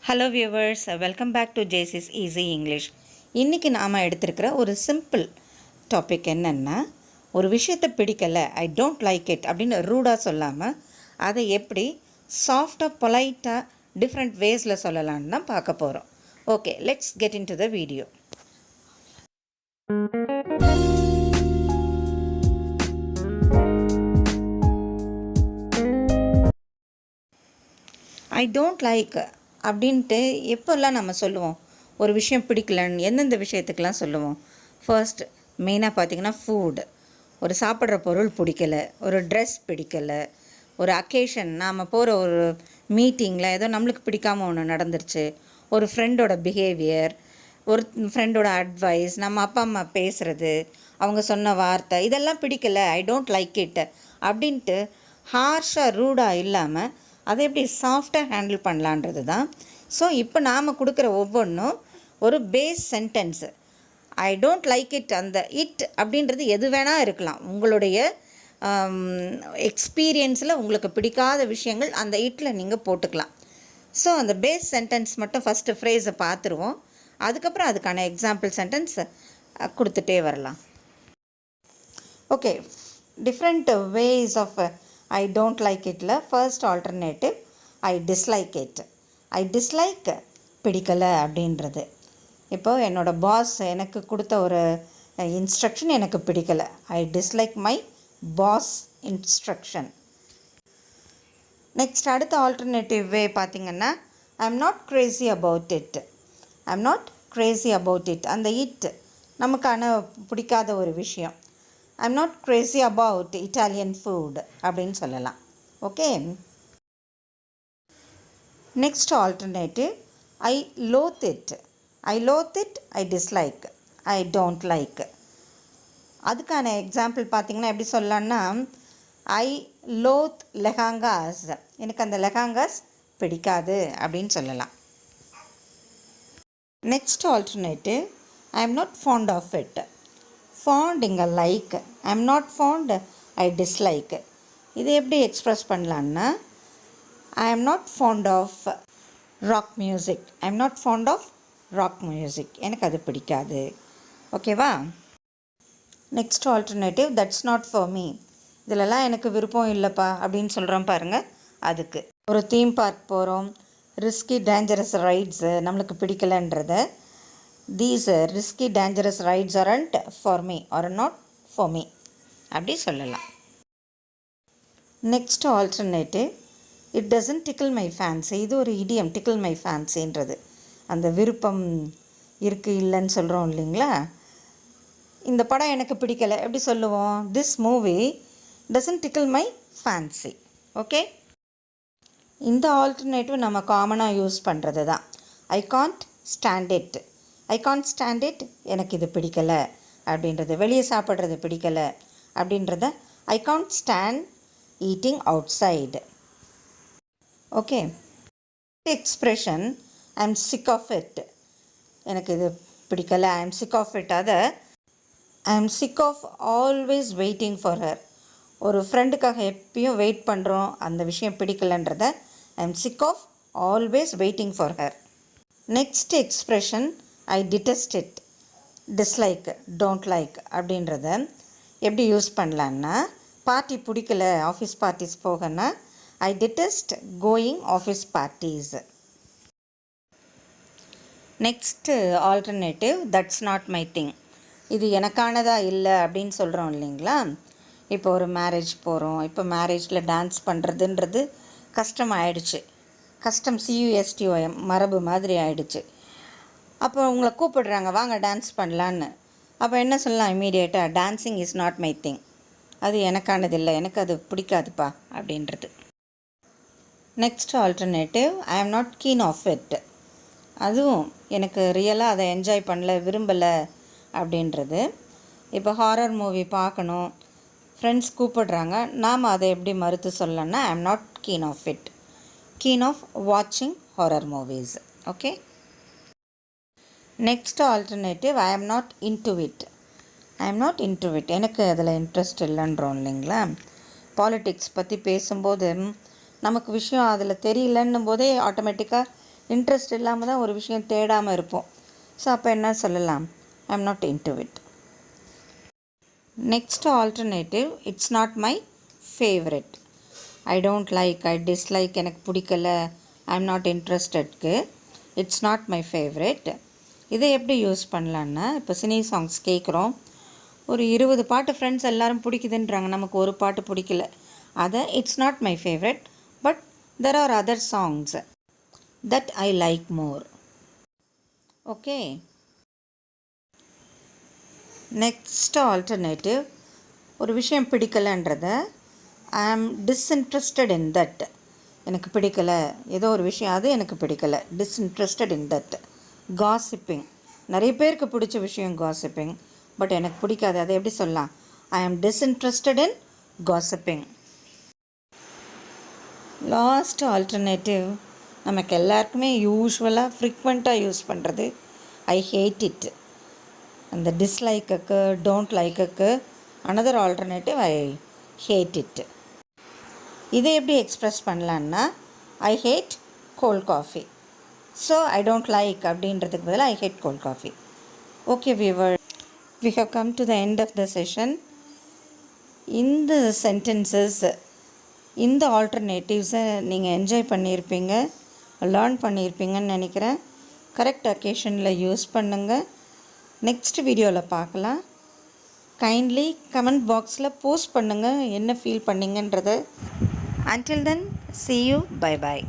Hello viewers, welcome back to ஜேசிஸ் easy English. இன்றைக்கி நாம் எடுத்திருக்கிற ஒரு சிம்பிள் டாபிக் என்னென்னா, ஒரு விஷயத்தை பிடிக்கலை, ஐ டோன்ட் லைக் இட் அப்படின்னு ரூடாக சொல்லாமல் அதை எப்படி சாஃப்டாக பொலைட்டாக டிஃப்ரெண்ட் வேஸில் சொல்லலான்னு தான் பார்க்க போகிறோம். Okay, let's get in to the video. I don't like அப்படின்ட்டு எப்போல்லாம் நம்ம சொல்லுவோம்? ஒரு விஷயம் பிடிக்கலன்னு எந்தெந்த விஷயத்துக்கெலாம் சொல்லுவோம்? ஃபர்ஸ்ட் மெயினாக பார்த்திங்கன்னா ஃபுட், ஒரு சாப்பிட்ற பொருள் பிடிக்கலை, ஒரு ட்ரெஸ் பிடிக்கலை, ஒரு அக்கேஷன், நாம் போகிற ஒரு மீட்டிங்கில் ஏதோ நம்மளுக்கு பிடிக்காமல் ஒன்று நடந்துருச்சு, ஒரு ஃப்ரெண்டோட பிஹேவியர், ஒரு ஃப்ரெண்டோட அட்வைஸ், நம்ம அப்பா அம்மா பேசுகிறது, அவங்க சொன்ன வார்த்தை, இதெல்லாம் பிடிக்கலை, ஐ டோன்ட் லைக் இட் அப்படின்ட்டு ஹார்ஷாக ரூடாக இல்லாமல் அதை எப்படி சாஃப்டாக ஹேண்டில் பண்ணலான்றது தான். ஸோ இப்போ நாம் கொடுக்குற ஒவ்வொன்றும் ஒரு base sentence. I don't like it, அந்த இட் அப்படின்றது எது வேணால் இருக்கலாம். உங்களுடைய எக்ஸ்பீரியன்ஸில் உங்களுக்கு பிடிக்காத விஷயங்கள் அந்த இட்டில் நீங்கள் போட்டுக்கலாம். ஸோ அந்த பேஸ் சென்டென்ஸ் மட்டும் ஃபஸ்ட்டு ஃப்ரேஸை பார்த்துருவோம். அதுக்கப்புறம் அதுக்கான எக்ஸாம்பிள் சென்டென்ஸ் கொடுத்துட்டே வரலாம். Okay, different ways of I don't like இட்டில் first alternative I dislike it. I dislike பிடிக்கலை அப்படின்றது. இப்போது என்னோடய பாஸ் எனக்கு கொடுத்த ஒரு இன்ஸ்ட்ரக்ஷன் எனக்கு பிடிக்கலை. I dislike my boss instruction. Next அடுத்த ஆல்டர்னேட்டிவ் வே பார்த்திங்கன்னா, I am not crazy about it. I am not crazy about it, அந்த இட் நமக்கான பிடிக்காத ஒரு விஷயம். I am not crazy about Italian food அப்படின்னு சொல்லலாம். Okay, next alternative I loathe it. I loathe it, I dislike, I don't like. அதுக்கான example பார்த்திங்கன்னா எப்படி சொல்லலான்னா, ஐ லோத் லெஹாங்காஸ், எனக்கு அந்த லெஹாங்காஸ் பிடிக்காது அப்படின்னு சொல்லலாம். Next alternative I am not fond of it. Fond இங்கே like, I am not fond, I dislike. இது எப்படி எக்ஸ்ப்ரெஸ் பண்ணலான்னா, I am not fond of rock music. I am not fond of rock music, எனக்கு அது பிடிக்காது. ஓகேவா? Next alternative that's not for me. இதிலலாம் எனக்கு விருப்பம் இல்லைப்பா அப்படின்னு சொல்கிறோம் பாருங்கள். அதுக்கு ஒரு தீம் பார்க் போகிறோம், ரிஸ்கி டேஞ்சரஸ் ரைட்ஸு நம்மளுக்கு பிடிக்கலைன்றத, these risky dangerous rides aren't for me or not for me அப்படி சொல்லலாம். Next alternative it doesn't tickle my fancy. இது ஒரு இடியம், டிக்கிள் மை ஃபேன்சின்றது அந்த விருப்பம் இருக்குது இல்லைன்னு சொல்கிறோம் இல்லைங்களா. இந்த படம் எனக்கு பிடிக்கலை எப்படி சொல்லுவோம்? This movie doesn't tickle my fancy. Okay, இந்த ஆல்டர்னேட்டிவ் நம்ம காமனாக யூஸ் பண்ணுறது தான். I can't stand it. I can't stand it, எனக்கு இது பிடிக்கலை அப்படின்றது, வெளியே சாப்பிட்றது பிடிக்கலை அப்படின்றத I can't stand eating outside. Okay, expression I am sick of it, எனக்கு இது பிடிக்கலை, I am sick of it. அதை I am sick of always waiting for her. ஒரு ஃப்ரெண்டுக்காக எப்பயும் வெயிட் பண்ணுறோம், அந்த விஷயம் பிடிக்கலைன்றத I am sick of always waiting for her. Next expression I detest it, dislike, don't like அப்படின்றத எப்படி யூஸ் பண்ணலான்னா, பார்ட்டி பிடிக்கல, ஆஃபீஸ் பார்ட்டிஸ் போகன்னா I detest going office parties. Next alternative that's not my thing. இது எனக்கானதாக இல்லை அப்படின்னு சொல்கிறோம் இல்லைங்களா. இப்போ ஒரு மேரேஜ் போகிறோம், இப்போ மேரேஜில் டான்ஸ் பண்ணுறதுன்றது கஷ்டம் ஆயிடுச்சு. கஷ்டம் CUSTOM மரபு மாதிரி ஆயிடுச்சு. அப்போ உங்களை கூப்பிடுறாங்க, வாங்க டான்ஸ் பண்ணலான்னு. அப்போ என்ன சொல்லலாம் இமீடியட்டாக? Dancing is not my thing, அது எனக்கானதில்லை, எனக்கு அது பிடிக்காதுப்பா அப்படின்றது. Next alternative I am not keen of it. அதுவும் எனக்கு ரியலாக அதை என்ஜாய் பண்ணல, விரும்பலை அப்படின்றது. இப்போ ஹாரர் மூவி பார்க்கணும், ஃப்ரெண்ட்ஸ் கூப்பிடுறாங்க, நாம் அதை எப்படி மறுத்து சொல்லலாம்னா I am not keen of it, keen of வாட்சிங் horror movies. Okay, next alternative I am not into it. I am not into it, எனக்கு அதில் இன்ட்ரெஸ்ட் இல்லைன்றோம் இல்லைங்களா. பாலிட்டிக்ஸ் பற்றி பேசும்போது நமக்கு விஷயம் அதில் தெரியலன்னும் போதே ஆட்டோமேட்டிக்காக இன்ட்ரெஸ்ட் இல்லாமல் தான் ஒரு விஷயம் தேடாமல் இருப்போம். ஸோ அப்போ என்ன சொல்லலாம்? I am not into it. Next alternative, it's not my favourite. I don't like, I dislike, எனக்கு பிடிக்கல, ஐ எம் நாட் இன்ட்ரெஸ்டட்க்கு இட்ஸ் நாட் மை ஃபேவரெட். இதை எப்படி யூஸ் பண்ணலான்னா, இப்போ சினி சாங்ஸ் கேட்குறோம், ஒரு 20 பாட்டு ஃப்ரெண்ட்ஸ் எல்லோரும் பிடிக்குதுன்றாங்க, நமக்கு ஒரு பாட்டு பிடிக்கல, அதை it's not my favourite but there are other songs that I like more. Okay. Next alternative, ஒரு விஷயம் பிடிக்கலைன்றதை ஐ ஆம் டிஸ்இன்ட்ரெஸ்டட் இன் தட். எனக்கு பிடிக்கலை, ஏதோ ஒரு விஷயம் அது எனக்கு பிடிக்கலை, டிஸ்இன்ட்ரெஸ்டட் இன் தட். காசிப்பிங், நிறைய பேருக்கு பிடிச்ச விஷயம் காசிப்பிங், பட் எனக்கு பிடிக்காது, அதை எப்படி சொல்லலாம்? ஐ ஆம் டிஸ்இன்ட்ரெஸ்டட் இன் காசிப்பிங். லாஸ்ட் ஆல்டர்னேட்டிவ், நமக்கு எல்லாருக்குமே யூஸ்வலாக ஃப்ரீக்வெண்ட்டாக யூஸ் பண்ணுறது ஐ ஹேட் இட். அந்த டிஸ்லைக்குக்கு, டோன்ட் லைக்குக்கு another alternative I hate it. இதை எப்படி எக்ஸ்ப்ரெஸ் பண்ணலான்னா, I hate cold coffee, so I don't like அப்படின்றதுக்கு பதிலாக I hate cold coffee. Okay viewer, we have come to the end of the session. இந்த sentences, இந்த ஆல்டர்னேட்டிவ்ஸை நீங்கள் enjoy பண்ணியிருப்பீங்க, learn பண்ணியிருப்பீங்கன்னு நினைக்கிறேன். கரெக்ட் அக்கேஷனில் யூஸ் பண்ணுங்கள். நெக்ஸ்ட் வீடியோவில் பார்க்கலாம். கைண்ட்லி கமெண்ட் பாக்ஸில் போஸ்ட் பண்ணுங்கள் என்ன feel பண்ணிங்கன்றதை. Until then, see you. Bye bye.